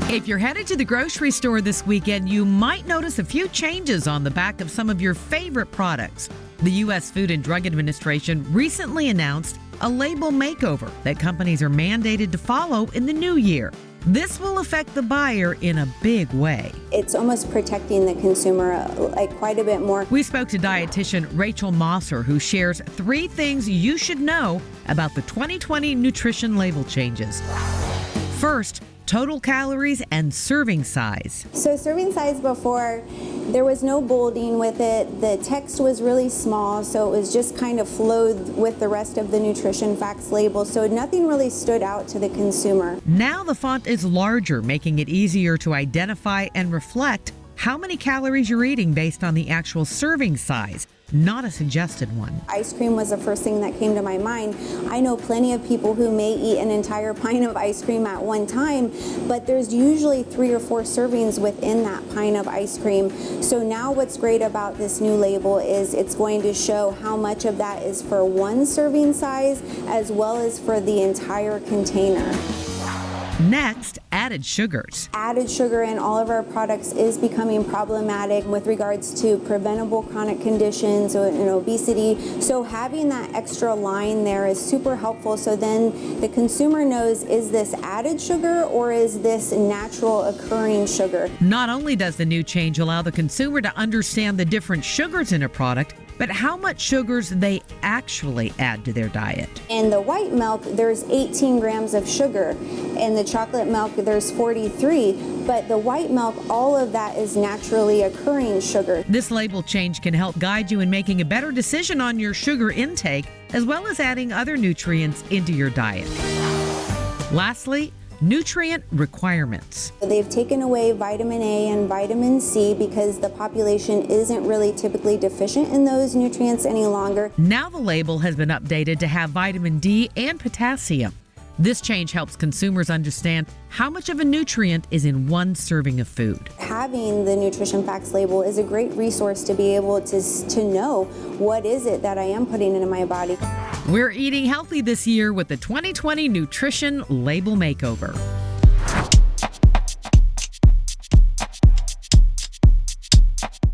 If you're headed to the grocery store this weekend, you might notice a few changes on the back of some of your favorite products. The U.S. Food and Drug Administration recently announced a label makeover that companies are mandated to follow in the new year. This will affect the buyer in a big way. It's almost protecting the consumer quite a bit more. We spoke to dietitian Rachel Mosser, who shares 3 things you should know about the 2020 nutrition label changes. First, total calories and serving size. So serving size before, there was no bolding with it. The text was really small, so it was just kind of flowed with the rest of the nutrition facts label, so nothing really stood out to the consumer. Now the font is larger, making it easier to identify and reflect how many calories you're eating based on the actual serving size, not a suggested one. Ice cream was the first thing that came to my mind. I know plenty of people who may eat an entire pint of ice cream at one time, but there's usually 3 or 4 servings within that pint of ice cream. So now what's great about this new label is it's going to show how much of that is for one serving size as well as for the entire container. Next, added sugars. Added sugar in all of our products is becoming problematic with regards to preventable chronic conditions and obesity. So having that extra line there is super helpful. So then the consumer knows, is this added sugar or is this natural occurring sugar? Not only does the new change allow the consumer to understand the different sugars in a product, but how much sugars they actually add to their diet. In the white milk, there's 18 grams of sugar. In the chocolate milk, there's 43. But the white milk, all of that is naturally occurring sugar. This label change can help guide you in making a better decision on your sugar intake, as well as adding other nutrients into your diet. Lastly, nutrient requirements. They've taken away vitamin A and vitamin C because the population isn't really typically deficient in those nutrients any longer. Now the label has been updated to have vitamin D and potassium. This change helps consumers understand how much of a nutrient is in one serving of food. Having the nutrition facts label is a great resource to be able to know what is it that I am putting into my body. We're eating healthy this year with the 2020 Nutrition Label Makeover.